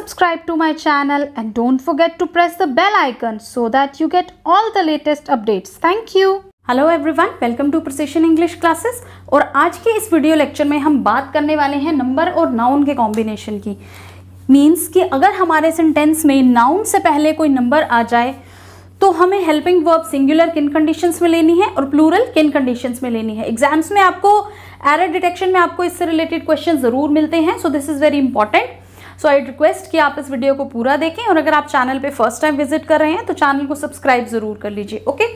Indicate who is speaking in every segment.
Speaker 1: subscribe to my channel and don't forget to press the bell icon so that you get all the latest updates. Thank you. Hello everyone, welcome to precision English classes. और आज के इस video lecture में हम बात करने वाले हैं नंबर और नाउन के कॉम्बिनेशन की। मीन्स कि अगर हमारे सेंटेंस में नाउन से पहले कोई नंबर आ जाए तो हमें हेल्पिंग वर्ब सिंगुलर किन कंडीशंस में लेनी है और प्लूरल किन कंडीशंस में लेनी है। एग्जाम्स में आपको एरर डिटेक्शन में आपको इससे रिलेटेड क्वेश्चन जरूर मिलते हैं, so this is very important. So I request कि आप इस वीडियो को पूरा देखें और अगर आप चैनल पे फर्स्ट टाइम विजिट कर रहे हैं तो चैनल को सब्सक्राइब जरूर कर लीजिए। ओके,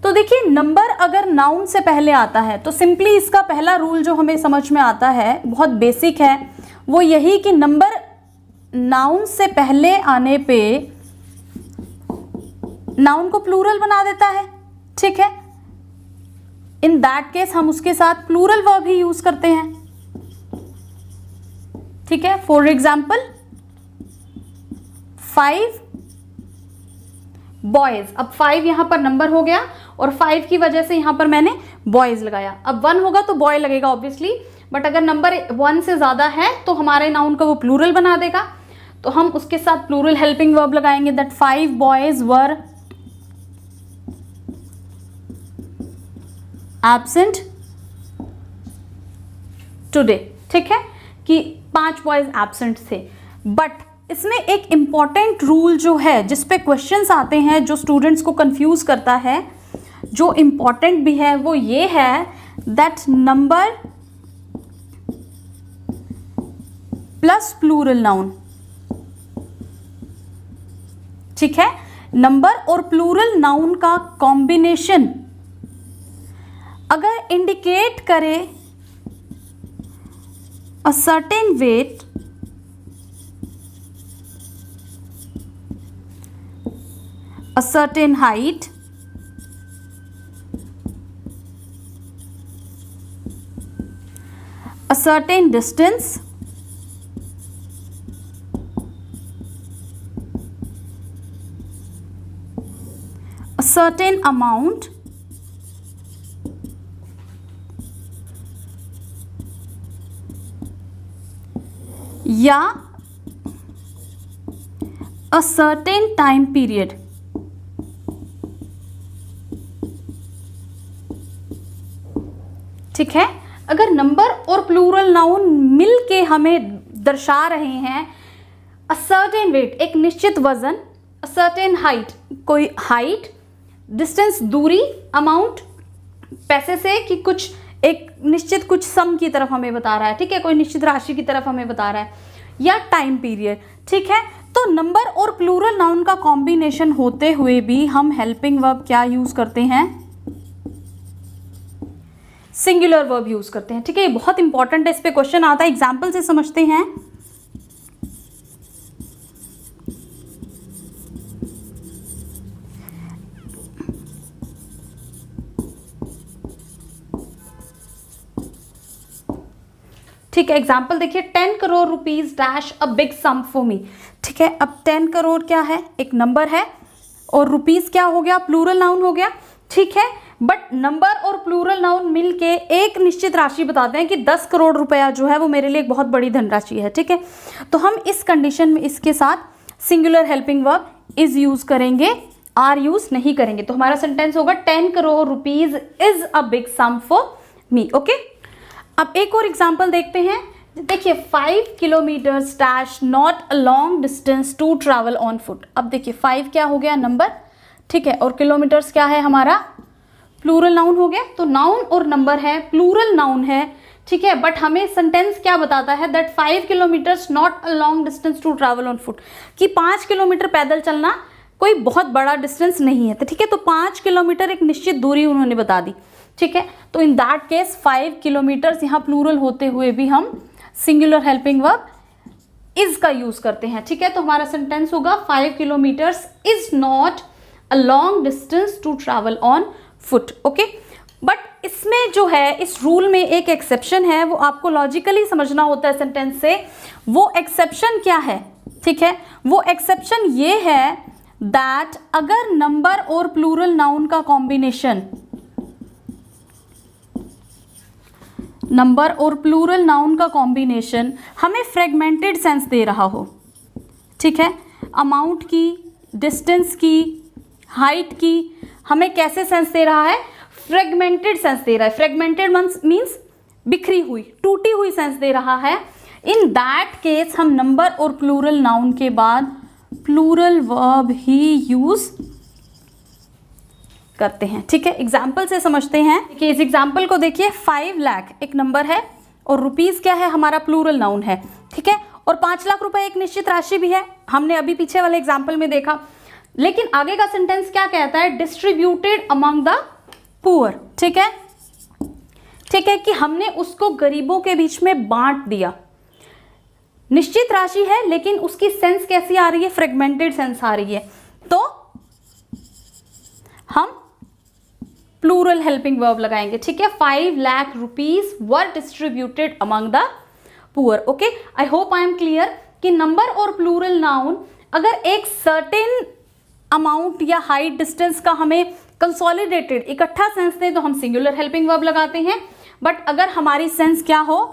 Speaker 1: तो देखिए, नंबर अगर नाउन से पहले आता है तो सिंपली इसका पहला रूल जो हमें समझ में आता है, बहुत बेसिक है, वो यही कि नंबर नाउन से पहले आने पे नाउन को प्लूरल बना देता है। ठीक है, इन दैट केस हम उसके साथ प्लूरल वर्ब ही यूज करते हैं। ठीक है, फॉर एग्जाम्पल 5 बॉयज। अब 5 यहां पर नंबर हो गया और 5 की वजह से यहां पर मैंने बॉयज लगाया। अब 1 होगा तो बॉय लगेगा ऑब्वियसली, बट अगर नंबर 1 से ज्यादा है तो हमारे नाउन को वो प्लूरल बना देगा, तो हम उसके साथ प्लूरल हेल्पिंग वर्ब लगाएंगे। That 5 boys were absent today. ठीक है, कि 5 बॉयज एब्सेंट थे। बट इसमें एक इंपॉर्टेंट रूल जो है जिस पे क्वेश्चंस आते हैं, जो स्टूडेंट्स को कंफ्यूज करता है, जो इंपॉर्टेंट भी है, वो ये है that number plus plural noun. ठीक है, नंबर और प्लूरल नाउन का कॉम्बिनेशन अगर इंडिकेट करे a certain weight, a certain height, a certain distance, a certain amount, या a certain time period। ठीक है, अगर नंबर और प्लूरल नाउन मिल के हमें दर्शा रहे हैं a certain weight, एक निश्चित वजन, a certain height, कोई हाइट, डिस्टेंस दूरी, अमाउंट पैसे से कि कुछ एक निश्चित कुछ सम की तरफ हमें बता रहा है। ठीक है, कोई निश्चित राशि की तरफ हमें बता रहा है, या टाइम पीरियड। ठीक है, तो नंबर और प्लूरल नाउन का कॉम्बिनेशन होते हुए भी हम हेल्पिंग वर्ब क्या यूज करते हैं? सिंगुलर वर्ब यूज करते हैं। ठीक है, ये बहुत इंपॉर्टेंट है, इस पे क्वेश्चन आता है। एग्जाम्पल से समझते हैं। ठीक है, एग्जाम्पल देखिए, 10 crore rupees dash a big sum for me. ठीक है, अब 10 करोड़ क्या है? एक नंबर है, और रुपीज क्या हो गया? प्लूरल नाउन हो गया। ठीक है, बट नंबर और प्लूरल नाउन मिलके एक निश्चित राशि बताते हैं कि 10 करोड़ रुपया जो है वो मेरे लिए एक बहुत बड़ी धनराशि है। ठीक है, तो हम इस कंडीशन में इसके साथ singular helping verb is use करेंगे, आर यूज नहीं करेंगे। तो हमारा सेंटेंस होगा 10 crore rupees is a big sum for me. Okay, अब एक और एग्जाम्पल देखते हैं। देखिए, 5 kilometre dash not a long distance to travel on foot. अब देखिए, 5 क्या हो गया? नंबर। ठीक है, और किलोमीटर्स क्या है? हमारा प्लूरल नाउन हो गया। तो नाउन और नंबर है, प्लूरल नाउन है। ठीक है, बट हमें सेंटेंस क्या बताता है? That 5 kilometres not a long distance to travel on foot, कि 5 किलोमीटर पैदल चलना कोई बहुत बड़ा डिस्टेंस नहीं है। तो ठीक है, तो 5 किलोमीटर एक निश्चित दूरी उन्होंने बता दी। ठीक है, तो इन दैट केस 5 किलोमीटर्स यहाँ प्लूरल होते हुए भी हम सिंगुलर हेल्पिंग वर्ब इज का यूज करते हैं। ठीक है, तो हमारा सेंटेंस होगा 5 kilometres is not a long distance to travel on foot. Okay, but इसमें जो है, इस रूल में एक एक्सेप्शन है, वो आपको लॉजिकली समझना होता है सेंटेंस से। वो एक्सेप्शन क्या है? ठीक है, वो एक्सेप्शन ये है दैट अगर नंबर और प्लूरल नाउन का कॉम्बिनेशन नंबर और प्लूरल नाउन का कॉम्बिनेशन हमें फ्रेगमेंटेड सेंस दे रहा हो, ठीक है, अमाउंट की, डिस्टेंस की, हाइट की, हमें कैसे सेंस दे रहा है? फ्रेगमेंटेड सेंस दे रहा है। फ्रेगमेंटेड मीन्स बिखरी हुई, टूटी हुई सेंस दे रहा है। इन दैट केस हम नंबर और प्लूरल नाउन के बाद प्लूरल वर्ब ही यूज करते हैं। ठीक है, एग्जाम्पल से समझते हैं कि इस एग्जाम्पल को देखिए, 5 लाख एक नंबर है और रुपीस क्या है? हमारा प्लूरल नाउन है। ठीक है, और 5 लाख रुपए एक निश्चित राशि भी है, हमने अभी पीछे वाले एग्जाम्पल में देखा। लेकिन आगे का सेंटेंस क्या कहता है? Distributed among the poor. ठीक है, ठीक है, कि हमने उसको गरीबों के बीच में बांट दिया। निश्चित राशि है लेकिन उसकी सेंस कैसी आ रही है? फ्रेगमेंटेड सेंस आ रही है। तो हम प्लूरल हेल्पिंग वर्ब लगाएंगे। ठीक है, 5 lakh rupees were distributed among the poor. Okay, I hope I am clear कि नंबर और प्लूरल नाउन अगर एक सर्टेन अमाउंट या हाइट डिस्टेंस का हमें कंसोलिडेटेड इकट्ठा सेंस दे तो हम सिंगुलर हेल्पिंग वर्ब लगाते हैं, बट अगर हमारी सेंस क्या हो?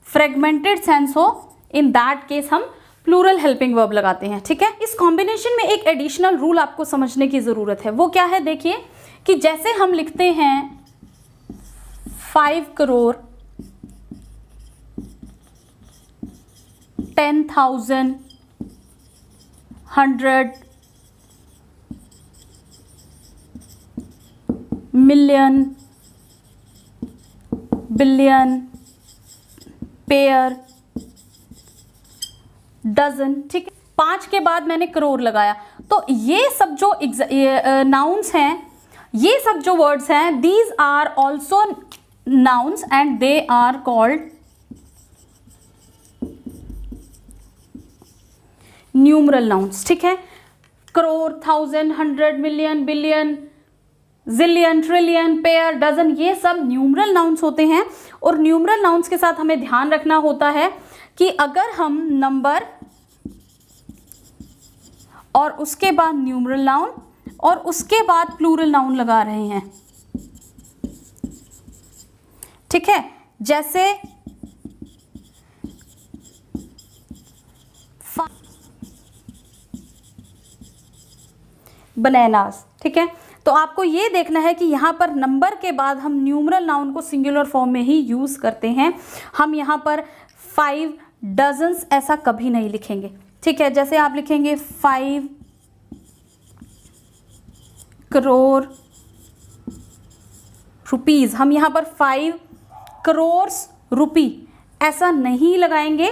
Speaker 1: फ्रेगमेंटेड सेंस हो, इन दैट केस हम प्लूरल हेल्पिंग वर्ब लगाते हैं। ठीक है, इस कॉम्बिनेशन में एक एडिशनल रूल आपको समझने की जरूरत है। वो क्या है? देखिए कि जैसे हम लिखते हैं 5 crore 10,000 100 million billion pair dozen. ठीक है, 5 के बाद मैंने करोड़ लगाया, तो ये सब जो नाउन्स हैं, ये सब जो वर्ड्स हैं, these are also nouns and they are called numeral nouns. ठीक है, crore, 1000, 100, million, billion, zillion, trillion, pair, dozen, ये सब न्यूमरल नाउन्स होते हैं। और न्यूमरल नाउन्स के साथ हमें ध्यान रखना होता है कि अगर हम नंबर और उसके बाद न्यूमरल नाउन और उसके बाद प्लूरल नाउन लगा रहे हैं, ठीक है, जैसे बनानास। ठीक है, तो आपको ये देखना है कि यहाँ पर नंबर के बाद हम न्यूमरल नाउन को सिंगुलर फॉर्म में ही यूज करते हैं। हम यहाँ पर 5 डजन्स ऐसा कभी नहीं लिखेंगे। ठीक है, जैसे आप लिखेंगे 5 करोड़ रुपीज, हम यहाँ पर 5 करोड़ रुपी ऐसा नहीं लगाएंगे।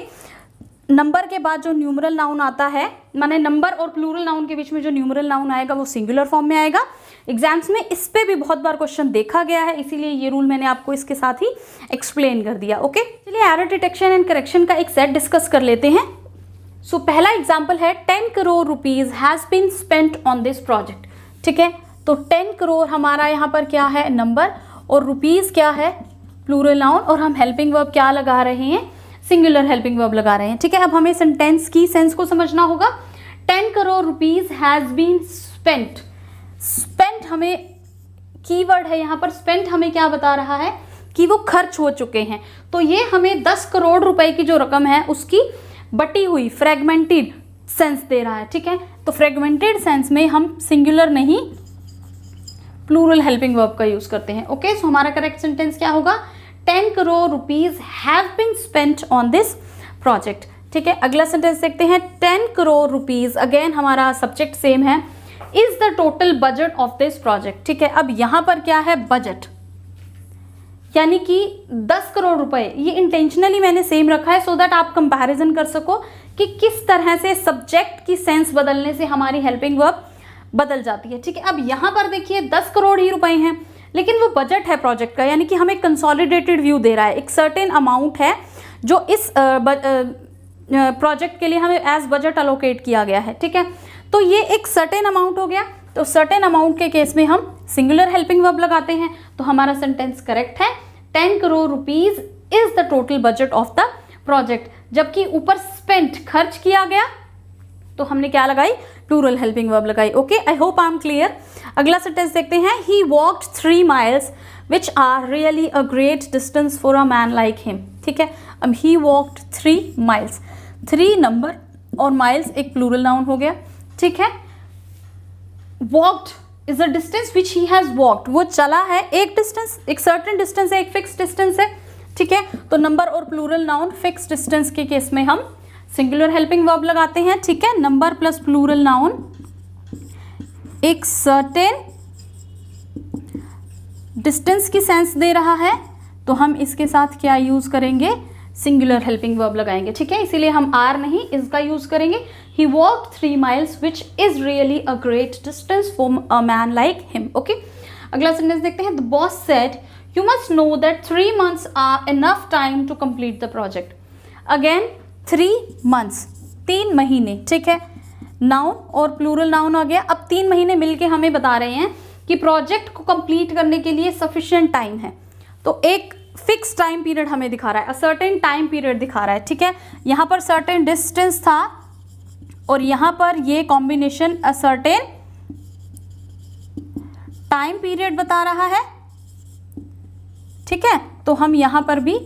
Speaker 1: नंबर के बाद जो न्यूमरल नाउन आता है, माने नंबर और प्लूरल नाउन के बीच में जो न्यूमरल नाउन आएगा वो सिंगुलर फॉर्म में आएगा। एग्जाम्स में इस पे भी बहुत बार क्वेश्चन देखा गया है, इसीलिए ये रूल मैंने आपको इसके साथ ही एक्सप्लेन कर दिया। ओके, चलिए एरर डिटेक्शन एंड करेक्शन का एक सेट डिस्कस कर लेते हैं। सो पहला एग्जाम्पल है 10 crore rupees has been spent on this project. ठीक है, तो 10 करोड़ हमारा यहाँ पर क्या है? नंबर, और रुपीज क्या है? प्लूरल नाउन, और हम हेल्पिंग वर्ब क्या लगा रहे हैं? सिंगुलर हेल्पिंग वर्ब लगा रहे हैं। ठीक है, अब हमें सेंटेंस की सेंस को समझना होगा। 10 crore rupees has been spent. Spent हमें कीवर्ड है यहाँ पर। स्पेंट हमें क्या बता रहा है? कि वो खर्च हो चुके हैं। तो ये हमें 10 करोड़ रुपए की जो रकम है उसकी बटी हुई फ्रेगमेंटेड सेंस दे रहा है। ठीक है, तो फ्रेगमेंटेड सेंस में हम सिंगुलर नहीं प्लूरल हेल्पिंग वर्ब का यूज करते हैं। ओके, सो हमारा करेक्ट सेंटेंस क्या होगा? 10 crore rupees have been spent on this project. ठीक है, अगला सेंटेंस देखते हैं। 10 करोड़ रुपीज, अगेन हमारा सब्जेक्ट सेम है, is the total budget of this project. ठीक है, अब यहां पर क्या है? बजट, यानी कि 10 करोड़ रुपए। ये इंटेंशनली मैंने सेम रखा है सो दैट आप कंपैरिजन कर सको कि किस तरह से सब्जेक्ट की सेंस बदलने से हमारी हेल्पिंग वर्ब बदल जाती है। ठीक है, अब यहां पर देखिए 10 करोड़ ही रुपए हैं, लेकिन वो बजट है प्रोजेक्ट का, यानी कि हमें कंसोलिडेटेड व्यू दे रहा है। एक सर्टेन अमाउंट है जो इस प्रोजेक्ट के लिए हमें एज बजट अलोकेट किया गया है। ठीक है, तो ये एक सर्टेन अमाउंट हो गया। तो सर्टेन अमाउंट के केस में हम सिंगुलर हेल्पिंग वर्ब लगाते हैं। तो हमारा सेंटेंस करेक्ट है। 10 crore rupees is the total budget of the project. जबकि ऊपर स्पेंट खर्च किया गया तो हमने क्या लगाई? प्लूरल हेल्पिंग वर्ब लगाई। Okay, I hope I am clear. अगला सेंटेंस देखते हैं। He walked 3 miles which are really a great distance for a man like him. ठीक है, अब ही वॉक्ड 3 miles, 3 नंबर और माइल्स एक प्लूरल नाउन हो गया, ठीक है। Walked is the distance which he has walked, वो चला है एक डिस्टेंस, एक सर्टेन डिस्टेंस है, एक फिक्स डिस्टेंस है, ठीक है। तो नंबर और प्लूरल नाउन फिक्स डिस्टेंस के केस में हम सिंगुलर हेल्पिंग वर्ब लगाते हैं, ठीक है। नंबर प्लस प्लूरल नाउन एक सर्टेन डिस्टेंस की सेंस दे रहा है, तो हम इसके साथ क्या यूज करेंगे, सिंगुलर हेल्पिंग वर्ब लगाएंगे, ठीक है। इसीलिए हम आर नहीं इसका यूज करेंगे। ही walked 3 miles which is really a great distance for a man like him, okay। अगला सेंटेंस देखते हैं। The boss said you must know that 3 months are enough time to complete the project। Again 3 months 3 महीने, ठीक है। Noun और plural noun आ गया। अब 3 महीने मिलके हमें बता रहे हैं कि प्रोजेक्ट को कंप्लीट करने के लिए सफिशिएंट टाइम है, तो एक फिक्स टाइम पीरियड हमें दिखा रहा है, अ सर्टेन टाइम पीरियड दिखा रहा है, ठीक है। यहाँ पर सर्टेन डिस्टेंस था और यहाँ पर ये combination a certain time period बता रहा है, ठीक है। तो हम यहाँ पर भी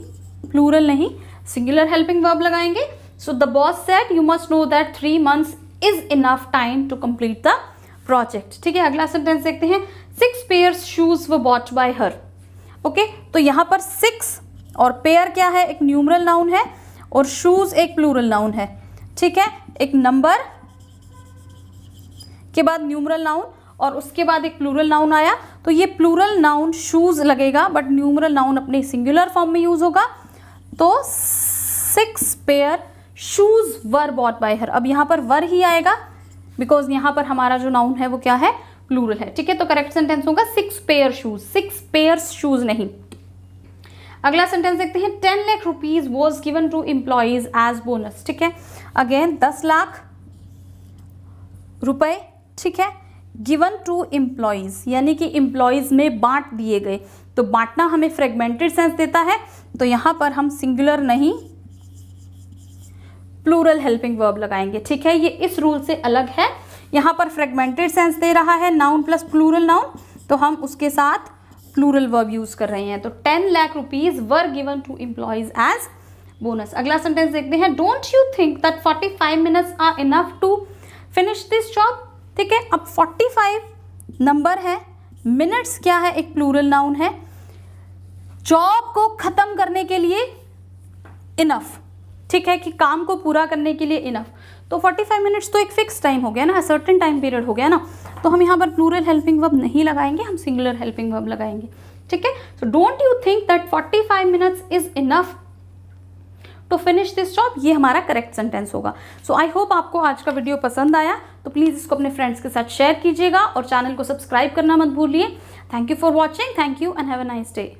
Speaker 1: प्लूरल नहीं सिंगुलर हेल्पिंग वर्ब लगाएंगे। So the boss said you must know that 3 months is enough time to complete the project, ठीक है। अगला सेंटेंस देखते हैं। 6 pairs shoes were bought by her, okay. तो यहाँ पर 6 और पेयर क्या है, एक न्यूमरल नाउन है और शूज एक प्लूरल नाउन है, ठीक है। एक नंबर के बाद न्यूमरल नाउन और उसके बाद एक प्लूरल नाउन आया, तो ये प्लूरल नाउन शूज लगेगा बट न्यूमरल नाउन अपने सिंगुलर फॉर्म में यूज होगा। तो 6 pair shoes were bought by हर, अब यहाँ पर वर ही आएगा बिकॉज यहाँ पर हमारा जो नाउन है वो क्या है, प्लूरल है, ठीक है। तो करेक्ट सेंटेंस होगा 6 pair शूज, 6 pairs शूज नहीं। अगला सेंटेंस देखते हैं। 10 lakh rupees was given to employees as bonus, ठीक है। अगेन 10 लाख रुपए, ठीक है, गिवन टू एम्प्लॉयज यानी कि एम्प्लॉयज में बांट दिए गए, तो बांटना हमें फ्रेगमेंटेड सेंस देता है, तो यहाँ पर हम सिंगुलर नहीं प्लूरल हेल्पिंग वर्ब लगाएंगे, ठीक है। ये इस रूल से अलग है, यहाँ पर फ्रेगमेंटेड सेंस दे रहा है नाउन प्लस प्लूरल नाउन, तो हम उसके साथ प्लूरल वर्ब यूज कर रहे हैं। तो 10 lakh rupees were given to employees as bonus. अगला सेंटेंस देखते हैं। Don't you think that 45 minutes are enough to finish this job, ठीक है। अब 45 नंबर है, मिनट्स क्या है, एक प्लूरल नाउन है, जॉब को खत्म करने के लिए इनफ, ठीक है, कि काम को पूरा करने के लिए इनफ। तो 45 मिनट्स तो एक फिक्स टाइम हो गया ना, सर्टेन टाइम पीरियड हो गया ना, तो हम यहाँ पर प्लूरल हेल्पिंग वर्ब नहीं लगाएंगे, हम सिंगुलर हेल्पिंग वर्ब लगाएंगे, ठीक है। So don't you think that 45 minutes is enough to finish this job, ये हमारा करेक्ट सेंटेंस होगा। सो आई होप आपको आज का वीडियो पसंद आया, तो प्लीज़ इसको अपने फ्रेंड्स के साथ शेयर कीजिएगा और चैनल को सब्सक्राइब करना मत भूलिए। Thank you for watching, thank you and have a nice day.